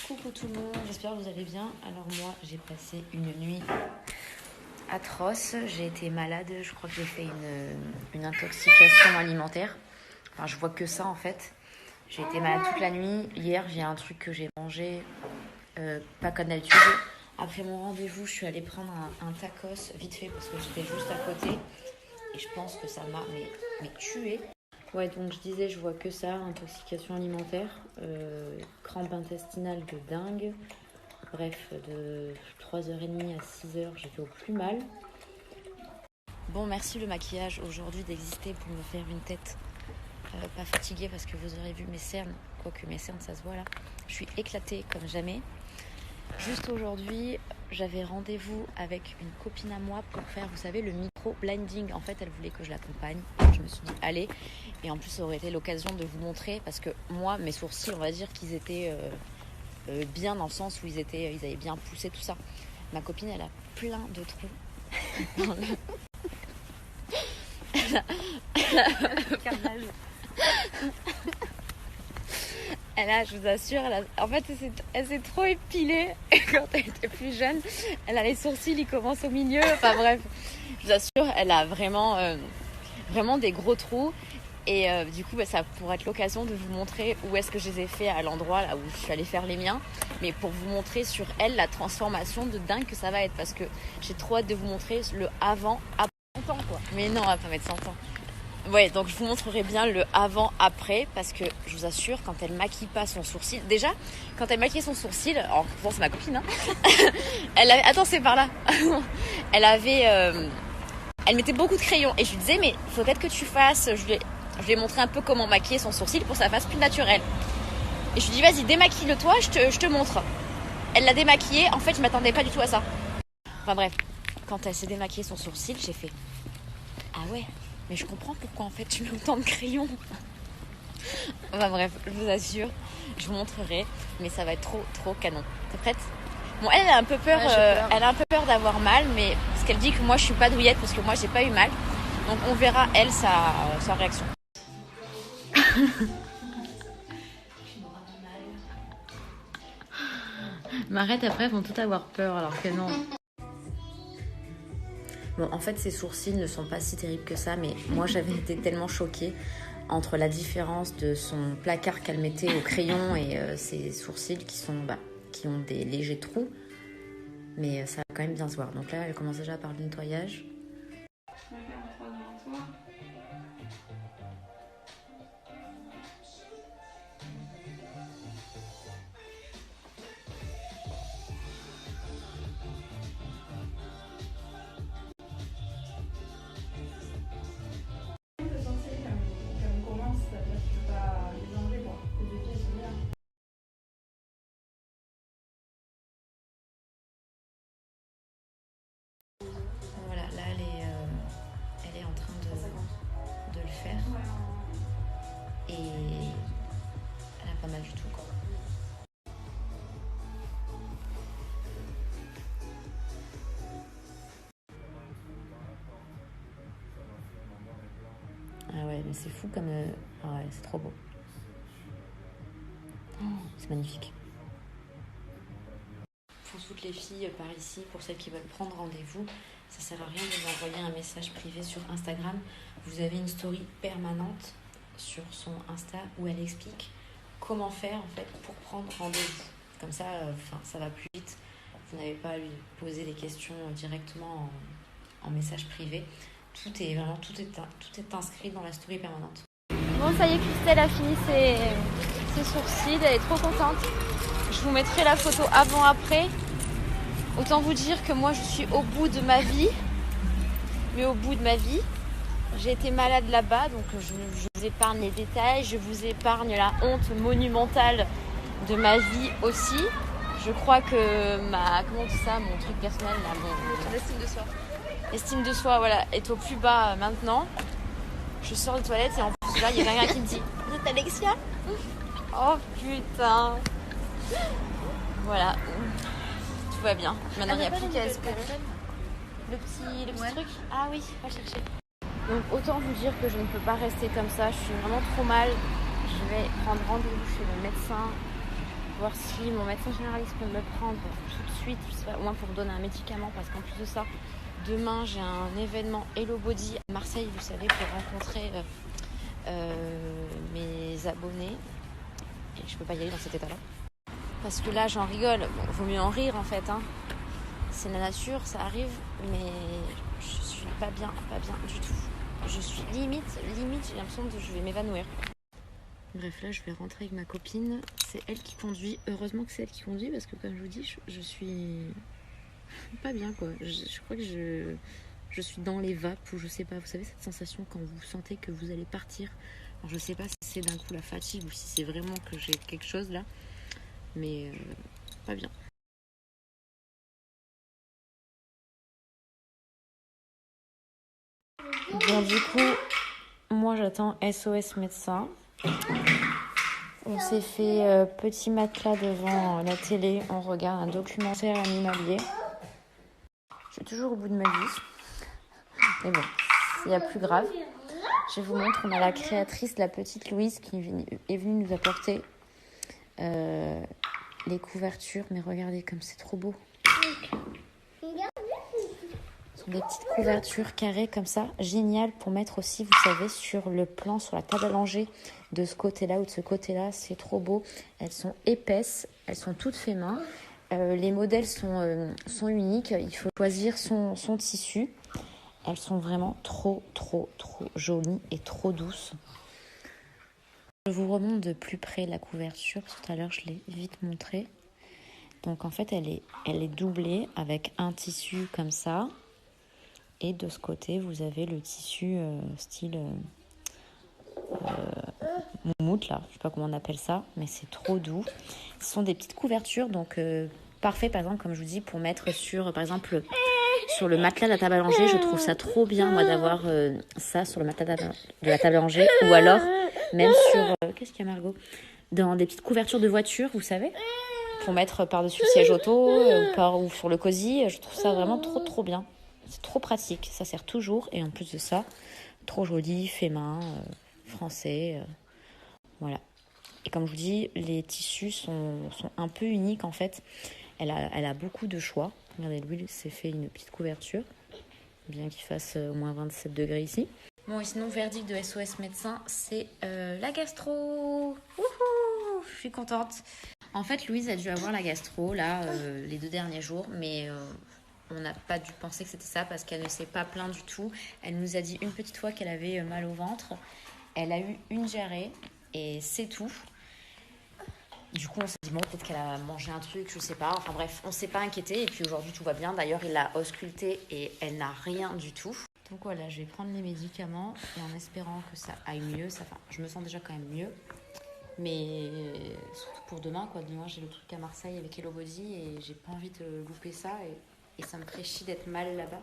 Coucou tout le monde, j'espère que vous allez bien. Alors moi, j'ai passé une nuit atroce. J'ai été malade, je crois que j'ai fait une intoxication alimentaire. Enfin, je vois que ça en fait. J'ai été malade toute la nuit. Hier, j'ai un truc que j'ai mangé, pas comme d'habitude. Après mon rendez-vous, je suis allée prendre un tacos vite fait parce que j'étais juste à côté. Et je pense que ça m'a mais tuée. Ouais, donc je disais, je vois que ça, intoxication alimentaire, crampe intestinale de dingue. Bref, de 3h30 à 6h, j'étais au plus mal. Bon, merci le maquillage aujourd'hui d'exister pour me faire une tête pas fatiguée parce que vous aurez vu mes cernes. Quoique mes cernes, ça se voit là. Je suis éclatée comme jamais. Juste aujourd'hui, j'avais rendez-vous avec une copine à moi pour faire, vous savez, le micro-blinding. En fait, elle voulait que je l'accompagne. Je me suis dit, allez. Et en plus, ça aurait été l'occasion de vous montrer parce que moi, mes sourcils, on va dire qu'ils étaient bien dans le sens où ils avaient bien poussé tout ça. Ma copine, elle a plein de trous. Je vous assure, en fait, elle s'est trop épilée quand elle était plus jeune. Elle a les sourcils, ils commencent au milieu. Enfin bref, je vous assure, elle a vraiment des gros trous. Et du coup, ça pourrait être l'occasion de vous montrer où est-ce que je les ai fait à l'endroit là où je suis allée faire les miens. Mais pour vous montrer sur elle la transformation de dingue que ça va être. Parce que j'ai trop hâte de vous montrer le avant, après 100 ans quoi. Mais non, on va pas mettre 100 ans. Ouais, donc je vous montrerai bien le avant-après parce que je vous assure, quand elle maquille pas son sourcil, déjà, quand elle maquillait son sourcil, alors bon, c'est ma copine, hein, attends, c'est par là, elle mettait beaucoup de crayons et je lui disais, mais il faut peut-être que tu fasses, je lui ai montré un peu comment maquiller son sourcil pour que ça fasse plus naturel. Et je lui dis, vas-y, démaquille-le toi, je te montre. Elle l'a démaquillé, en fait, je m'attendais pas du tout à ça. Enfin bref, quand elle s'est démaquillé son sourcil, j'ai fait, ah ouais. Mais je comprends pourquoi en fait tu mets autant de crayons. Enfin bref, je vous assure, je vous montrerai, mais ça va être trop canon. T'es prête? Bon, elle a un peu peur, elle a un peu peur d'avoir mal, mais parce qu'elle dit que moi je suis pas douillette parce que moi j'ai pas eu mal. Donc on verra elle sa réaction. Mais arrête, après elles vont tout avoir peur alors que non. Bon, en fait, ses sourcils ne sont pas si terribles que ça, mais moi, j'avais été tellement choquée entre la différence de son placard qu'elle mettait au crayon et ses sourcils qui ont des légers trous. Mais ça va quand même bien se voir. Donc là, elle commence déjà par le nettoyage. Voilà, là, elle est en train de le faire. Et elle a pas mal du tout, quoi. Ah ouais, mais c'est fou comme... Ah ouais, c'est trop beau. Oh, c'est magnifique. Pour toutes les filles par ici, pour celles qui veulent prendre rendez-vous, ça sert à rien de vous envoyer un message privé sur Instagram. Vous avez une story permanente sur son Insta où elle explique comment faire en fait pour prendre rendez-vous. Comme ça, ça va plus vite. Vous n'avez pas à lui poser des questions directement en message privé. Tout est inscrit dans la story permanente. Bon, ça y est, Christelle a fini ses sourcils, elle est trop contente. Je vous mettrai la photo avant-après. Autant vous dire que moi, je suis au bout de ma vie. Mais au bout de ma vie, j'ai été malade là-bas, donc je vous épargne les détails. Je vous épargne la honte monumentale de ma vie aussi. Je crois que mon truc personnel, L'estime de soi. L'estime de soi, voilà, est au plus bas maintenant. Je sors des toilettes et en plus là, il y a quelqu'un qui me dit « Vous êtes Alexia ?» Oh putain. Voilà. Tout va bien. Maintenant, il n'y a plus qu'à espérer. Le petit truc. Ah oui, va chercher. Donc autant vous dire que je ne peux pas rester comme ça. Je suis vraiment trop mal. Je vais prendre rendez-vous chez le médecin voir si mon médecin généraliste peut me le prendre tout de suite, je sais pas, au moins pour me donner un médicament, parce qu'en plus de ça, demain j'ai un événement Hello Body à Marseille, vous savez, pour rencontrer mes abonnés. Et je peux pas y aller dans cet état-là. Parce que là, j'en rigole. Bon, vaut mieux en rire en fait. Hein. C'est la nature, ça arrive, mais je suis pas bien du tout. Je suis limite, j'ai l'impression que je vais m'évanouir. Bref, là, je vais rentrer avec ma copine. C'est elle qui conduit. Heureusement que c'est elle qui conduit parce que, comme je vous dis, je suis pas bien, quoi. Je crois que je suis dans les vapes ou je sais pas. Vous savez, cette sensation quand vous sentez que vous allez partir. Alors, je sais pas si c'est d'un coup la fatigue ou si c'est vraiment que j'ai quelque chose là. Mais pas bien. Bon, du coup, moi j'attends SOS médecin. On s'est fait petit matelas devant la télé. On regarde un documentaire animalier. Je suis toujours au bout de ma vie. Mais bon, il y a plus grave. Je vous montre, on a la créatrice, la petite Louise, qui est venue nous apporter les couvertures. Mais regardez comme c'est trop beau. Des petites couvertures carrées comme ça, génial pour mettre aussi, vous savez, sur le plan, sur la table à langer de ce côté-là ou de ce côté-là, c'est trop beau. Elles sont épaisses, elles sont toutes faites main. Les modèles sont uniques, il faut choisir son tissu. Elles sont vraiment trop jolies et trop douces. Je vous remonte de plus près la couverture, parce que tout à l'heure je l'ai vite montré. Donc en fait, elle est doublée avec un tissu comme ça. Et de ce côté, vous avez le tissu style moumoute, là. Je sais pas comment on appelle ça, mais c'est trop doux. Ce sont des petites couvertures, donc parfait, par exemple, comme je vous dis, pour mettre sur, par exemple, sur le matelas de la table à langer. Je trouve ça trop bien, moi, d'avoir ça sur le matelas de la table à langer. Ou alors, même sur... qu'est-ce qu'il y a, Margot ? Dans des petites couvertures de voiture, vous savez, pour mettre par-dessus le siège auto ou sur le cosy. Je trouve ça vraiment trop bien. C'est trop pratique, ça sert toujours. Et en plus de ça, trop joli, fait main, français. Voilà. Et comme je vous dis, les tissus sont un peu uniques en fait. Elle a beaucoup de choix. Regardez, lui, s'est fait une petite couverture. Bien qu'il fasse au moins 27 degrés ici. Bon, et sinon, verdict de SOS médecin, c'est la gastro. Wouhou, je suis contente. En fait, Louise a dû avoir la gastro, là, les 2 derniers jours. Mais... on n'a pas dû penser que c'était ça parce qu'elle ne s'est pas plainte du tout. Elle nous a dit une petite fois qu'elle avait mal au ventre. Elle a eu une diarrhée et c'est tout. Du coup, on s'est dit, bon, peut-être qu'elle a mangé un truc, je sais pas. Enfin bref, on s'est pas inquiété. Et puis aujourd'hui, tout va bien. D'ailleurs, il l'a auscultée et elle n'a rien du tout. Donc voilà, je vais prendre les médicaments et en espérant que ça aille mieux. Je me sens déjà quand même mieux. Mais surtout pour demain, quoi. Demain, j'ai le truc à Marseille avec Hello Body et j'ai pas envie de louper ça. Et ça me ferait chier d'être mal là-bas.